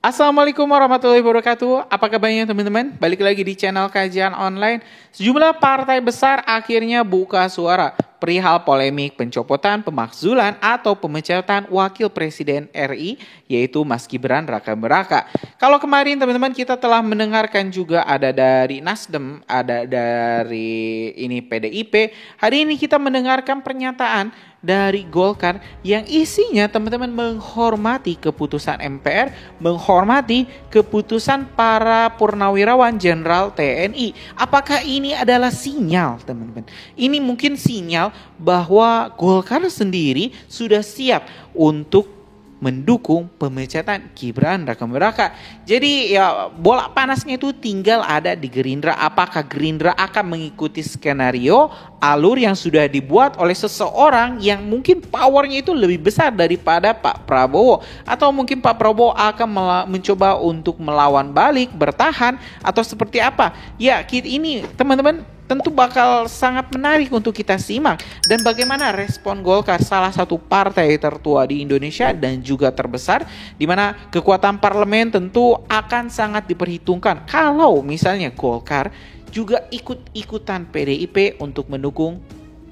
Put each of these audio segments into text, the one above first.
Assalamualaikum warahmatullahi wabarakatuh. Apa kabarnya teman-teman? Balik lagi di channel Kajian Online. Sejumlah partai besar akhirnya buka suara perihal polemik pencopotan, pemakzulan atau pemecatan Wakil Presiden RI, yaitu Mas Gibran Raka-Beraka. Kalau kemarin teman-teman kita telah mendengarkan juga ada dari Nasdem, ada dari PDIP. Hari ini kita mendengarkan pernyataan dari Golkar yang isinya teman-teman menghormati keputusan MPR, menghormati keputusan para purnawirawan Jenderal TNI. Apakah ini adalah sinyal teman-teman? Ini mungkin sinyal bahwa Golkar sendiri sudah siap untuk mendukung pemecatan Gibran Raka-Beraka. Jadi ya bola panasnya itu tinggal ada di Gerindra. Apakah Gerindra akan mengikuti skenario alur yang sudah dibuat oleh seseorang yang mungkin powernya itu lebih besar daripada Pak Prabowo, atau mungkin Pak Prabowo akan mencoba untuk melawan balik, bertahan, atau seperti apa? Ya, ini teman-teman tentu bakal sangat menarik untuk kita simak. Dan bagaimana respon Golkar, salah satu partai tertua di Indonesia dan juga terbesar, di mana kekuatan parlemen tentu akan sangat diperhitungkan kalau misalnya Golkar juga ikut-ikutan PDIP untuk mendukung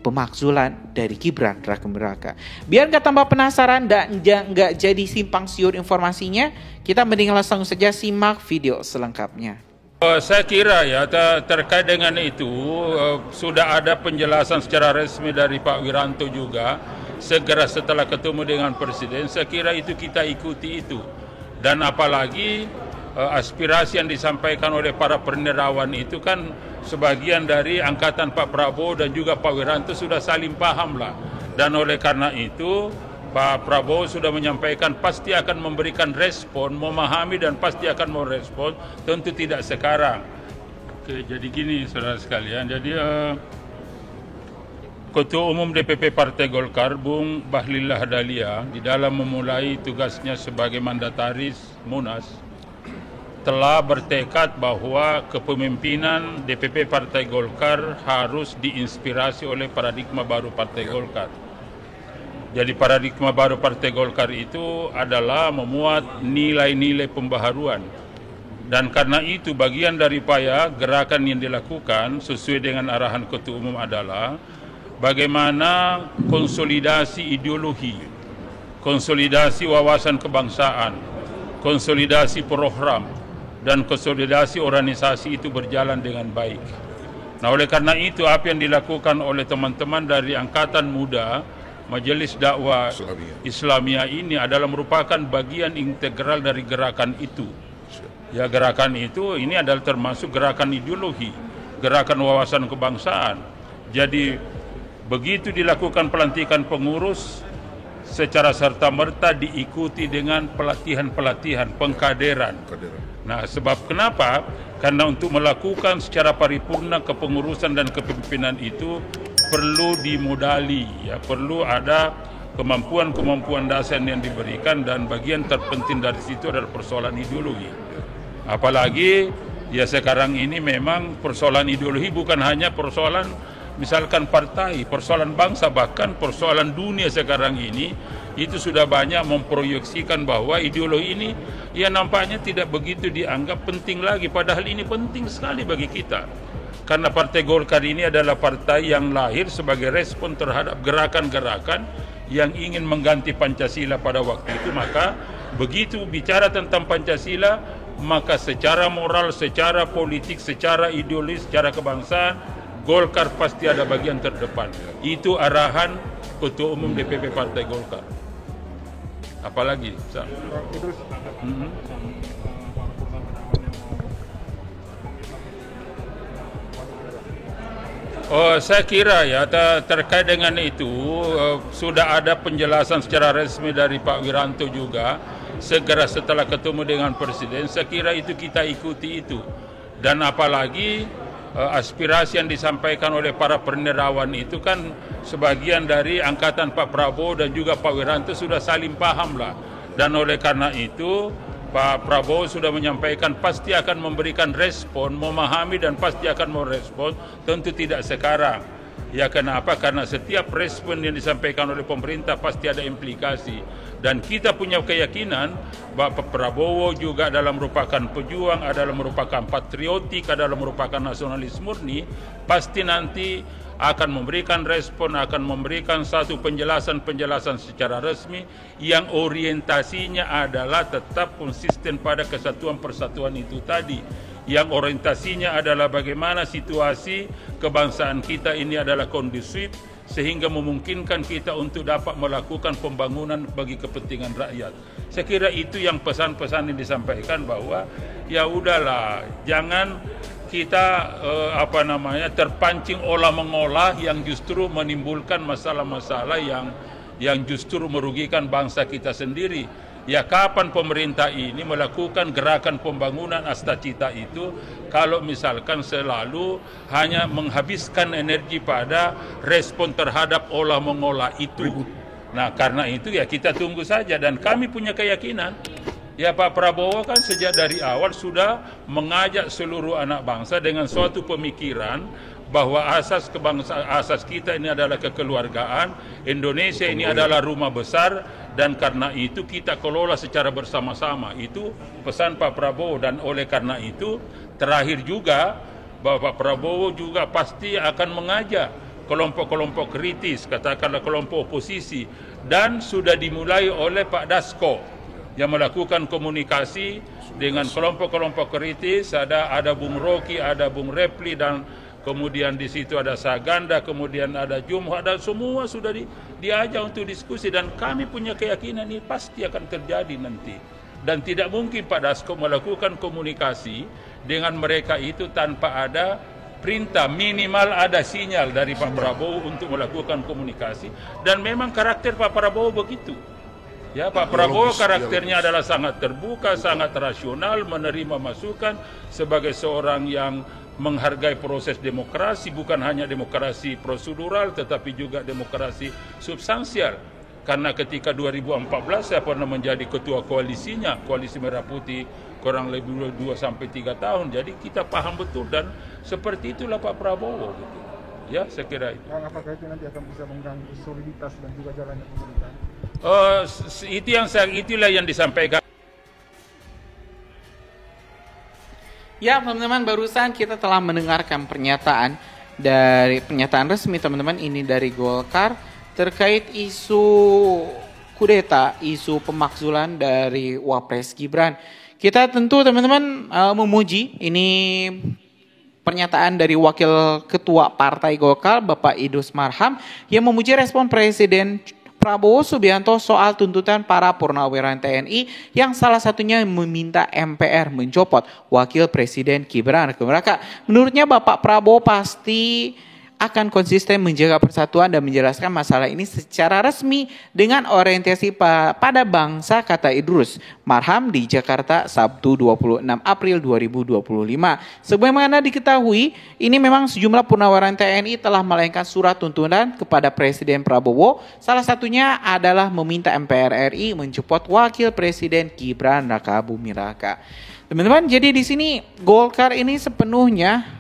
pemakzulan dari Gibran Raka-Beraka. Biar gak tambah penasaran dan gak jadi simpang siur informasinya, kita mending langsung saja simak video selengkapnya. Saya kira ya terkait dengan itu sudah ada penjelasan secara resmi dari Pak Wiranto juga segera setelah ketemu dengan Presiden. Saya kira itu kita ikuti itu, dan apalagi aspirasi yang disampaikan oleh para purnawirawan itu kan sebagian dari angkatan Pak Prabowo dan juga Pak Wiranto sudah saling paham lah, dan oleh karena itu Pak Prabowo sudah menyampaikan pasti akan memberikan respon, memahami dan pasti akan merespon, tentu tidak sekarang. Oke, jadi gini saudara sekalian, jadi Ketua Umum DPP Partai Golkar, Bung Bahlil Lahadalia, di dalam memulai tugasnya sebagai mandataris Munas, telah bertekad bahwa kepemimpinan DPP Partai Golkar harus diinspirasi oleh paradigma baru Partai Golkar. Jadi paradigma baru Partai Golkar itu adalah memuat nilai-nilai pembaharuan. Dan karena itu bagian daripada gerakan yang dilakukan sesuai dengan arahan Ketua Umum adalah bagaimana konsolidasi ideologi, konsolidasi wawasan kebangsaan, konsolidasi program, dan konsolidasi organisasi itu berjalan dengan baik. Nah, oleh karena itu apa yang dilakukan oleh teman-teman dari Angkatan Muda Majelis Dakwah Islamiyah ini adalah merupakan bagian integral dari gerakan itu. Ya, gerakan itu ini adalah termasuk gerakan ideologi, gerakan wawasan kebangsaan. Jadi begitu dilakukan pelantikan pengurus, secara serta-merta diikuti dengan pelatihan-pelatihan, pengkaderan. Nah, sebab kenapa? Karena untuk melakukan secara paripurna kepengurusan dan kepemimpinan itu perlu dimodali, ya, perlu ada kemampuan-kemampuan dasar yang diberikan, dan bagian terpenting dari situ adalah persoalan ideologi. Apalagi ya sekarang ini memang persoalan ideologi bukan hanya persoalan misalkan partai, persoalan bangsa, bahkan persoalan dunia sekarang ini itu sudah banyak memproyeksikan bahwa ideologi ini ya nampaknya tidak begitu dianggap penting lagi, padahal ini penting sekali bagi kita. Karena Partai Golkar ini adalah partai yang lahir sebagai respon terhadap gerakan-gerakan yang ingin mengganti Pancasila pada waktu itu. Maka begitu bicara tentang Pancasila, maka secara moral, secara politik, secara ideologis, secara kebangsaan, Golkar pasti ada bagian terdepan. Itu arahan Ketua Umum DPP Partai Golkar. Apalagi? Saya kira ya terkait dengan itu sudah ada penjelasan secara resmi dari Pak Wiranto juga segera setelah ketemu dengan Presiden. Saya kira itu kita ikuti itu, dan apalagi aspirasi yang disampaikan oleh para purnawirawan itu kan sebagian dari angkatan Pak Prabowo dan juga Pak Wiranto sudah saling paham lah, dan oleh karena itu Pak Prabowo sudah menyampaikan pasti akan memberikan respon, memahami dan pasti akan merespon, tentu tidak sekarang. Ya, kenapa? Karena setiap respon yang disampaikan oleh pemerintah pasti ada implikasi. Dan kita punya keyakinan Bapak Prabowo juga adalah merupakan pejuang, adalah merupakan patriotik, adalah merupakan nasionalis murni, pasti nanti akan memberikan respon, akan memberikan satu penjelasan secara resmi yang orientasinya adalah tetap konsisten pada kesatuan persatuan itu tadi. Yang orientasinya adalah bagaimana situasi kebangsaan kita ini adalah kondusif sehingga memungkinkan kita untuk dapat melakukan pembangunan bagi kepentingan rakyat. Saya kira itu yang pesan-pesan yang disampaikan, bahwa ya udahlah, jangan kita terpancing olah-mengolah yang justru menimbulkan masalah-masalah yang justru merugikan bangsa kita sendiri. Ya, kapan pemerintah ini melakukan gerakan pembangunan Astacita itu kalau misalkan selalu hanya menghabiskan energi pada respon terhadap olah-mengolah itu. Nah, karena itu ya kita tunggu saja, dan kami punya keyakinan ya Pak Prabowo kan sejak dari awal sudah mengajak seluruh anak bangsa dengan suatu pemikiran bahwa asas kebangsaan, asas kita ini adalah kekeluargaan, Indonesia ini adalah rumah besar, dan karena itu kita kelola secara bersama-sama. Itu pesan Pak Prabowo, dan oleh karena itu terakhir juga Pak Prabowo juga pasti akan mengajak kelompok-kelompok kritis, katakanlah kelompok oposisi, dan sudah dimulai oleh Pak Dasko yang melakukan komunikasi dengan kelompok-kelompok kritis. Ada Bung Rocky, ada Bung Repli, dan kemudian di situ ada Saganda, kemudian ada Jumho, ada semua sudah diajak untuk diskusi, dan kami punya keyakinan ini pasti akan terjadi nanti. Dan tidak mungkin Pak Dasko melakukan komunikasi dengan mereka itu tanpa ada perintah, minimal ada sinyal dari Pak Prabowo untuk melakukan komunikasi, dan memang karakter Pak Prabowo begitu. Ya, Pak Prabowo karakternya adalah sangat terbuka, sangat rasional, menerima masukan sebagai seorang yang menghargai proses demokrasi, bukan hanya demokrasi prosedural tetapi juga demokrasi substansial. Karena ketika 2014 saya pernah menjadi ketua koalisinya, Koalisi Merah Putih, kurang lebih 2-3 tahun. Jadi kita paham betul, dan seperti itulah Pak Prabowo gitu. Ya, saya kira itu. Apakah itu nanti akan bisa mengganggu soliditas dan juga jalannya pemerintahan? Itulah yang disampaikan. Ya, teman-teman, barusan kita telah mendengarkan pernyataan resmi, teman-teman, ini dari Golkar terkait isu kudeta, isu pemakzulan dari Wapres Gibran. Kita tentu, teman-teman, memuji ini pernyataan dari Wakil Ketua Partai Golkar, Bapak Idrus Marham, yang memuji respon Presiden Prabowo Subianto soal tuntutan para purnawirawan TNI yang salah satunya meminta MPR mencopot Wakil Presiden Gibran Rakaraka. Menurutnya Bapak Prabowo pasti akan konsisten menjaga persatuan dan menjelaskan masalah ini secara resmi dengan orientasi pada bangsa, kata Idrus Marham di Jakarta Sabtu 26 April 2025. Sebagaimana diketahui, ini memang sejumlah purnawirawan TNI telah melayangkan surat tuntutan kepada Presiden Prabowo. Salah satunya adalah meminta MPR RI mencopot Wakil Presiden Gibran Rakabuming Raka. Teman-teman, jadi di sini Golkar ini sepenuhnya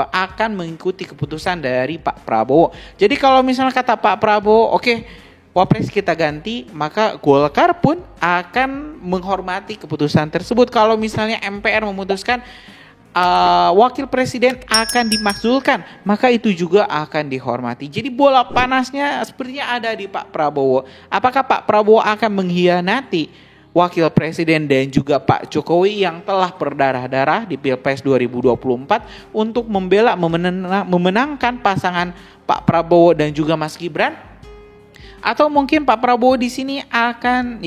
akan mengikuti keputusan dari Pak Prabowo. Jadi kalau misalnya kata Pak Prabowo, oke, Wapres kita ganti, maka Golkar pun akan menghormati keputusan tersebut. Kalau misalnya MPR memutuskan Wakil Presiden akan dimakzulkan, maka itu juga akan dihormati. Jadi bola panasnya sepertinya ada di Pak Prabowo. Apakah Pak Prabowo akan mengkhianati Wakil Presiden dan juga Pak Jokowi yang telah berdarah-darah di Pilpres 2024 untuk memenangkan pasangan Pak Prabowo dan juga Mas Gibran? Atau mungkin Pak Prabowo di sini akan,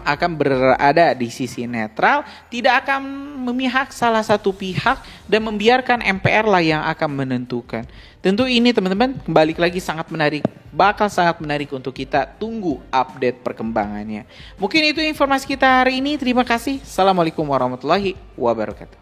akan berada di sisi netral, tidak akan memihak salah satu pihak dan membiarkan MPR lah yang akan menentukan. Tentu ini, teman-teman, kembali lagi sangat menarik, bakal sangat menarik untuk kita tunggu update perkembangannya. Mungkin itu informasi kita hari ini. Terima kasih. Assalamualaikum warahmatullahi wabarakatuh.